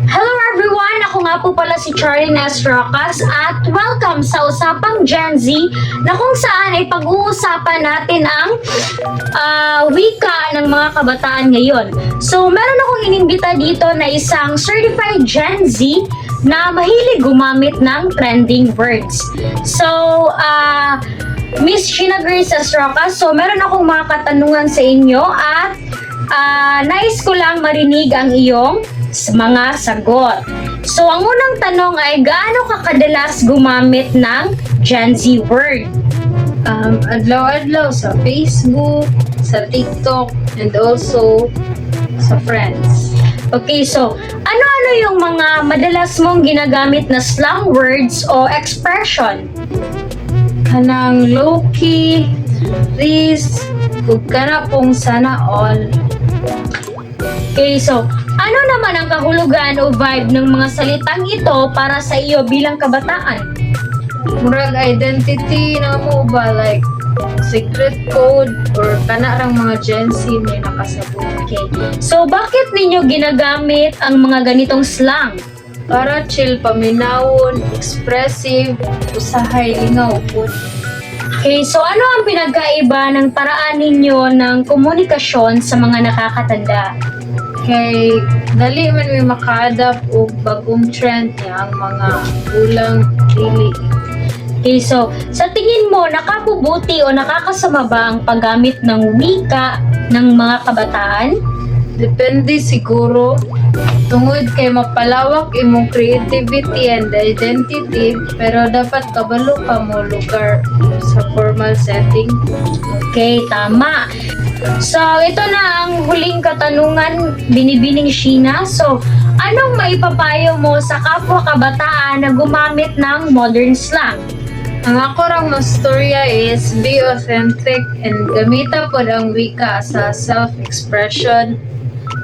Hello everyone! Ako nga po pala si Charlene S. Rocas at welcome sa Usapang Gen Z na kung saan ay pag-uusapan natin ang wika ng mga kabataan ngayon. So, meron akong inimbita dito na isang certified Gen Z na mahilig gumamit ng trending words. So, Miss Sheena Grace S. Rocas, so meron akong mga katanungan sa inyo at nais ko lang marinig ang iyong mga sagot. So, ang unang tanong ay gaano ka kadalas gumamit ng Gen Z word? Adlaw-adlaw sa Facebook, sa TikTok, and also sa friends. Okay, so ano-ano yung mga madalas mong ginagamit na slang words o expression? Kanang low-key, please, ug kana pong sana all. Okay, so ano naman ang kahulugan o vibe ng mga salitang ito para sa iyo bilang kabataan? Murag identity na mo ba, like secret code or kana rang mga Gen Z may nakasabot. Okay, so bakit ninyo ginagamit ang mga ganitong slang? Para chill, paminawon, expressive, usahay, lingaw, po. Okay, so ano ang pinagkaiba ng paraan ninyo ng komunikasyon sa mga nakakatanda? Kay dali man may maka-adapt og bagong trend niya ang mga ulang dili. Okay, so sa tingin mo, nakabubuti o nakakasama ba ang paggamit ng wika ng mga kabataan? Depende siguro. Tungod kay mapalawak imong creativity and identity, pero dapat kabalo pa mo lugar sa formal setting. Okay, tama. So, ito na ang huling katanungan, Binibining Sheena. So, anong maipapayo mo sa kapwa kabataan na gumamit ng modern slang? Ang ako rang mastorya is be authentic and gamita pod ang wika sa self-expression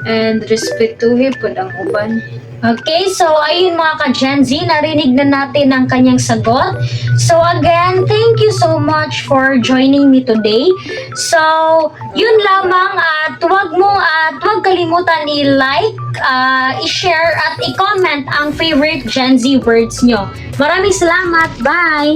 and respetuhi pod ang uban. Okay, so ayun mga ka-Gen Z, narinig na natin ang kanyang sagot. So again, thank you so much for joining me today. So, yun lamang at huwag kalimutan i-like, i-share at i-comment ang favorite Gen Z words nyo. Maraming salamat. Bye!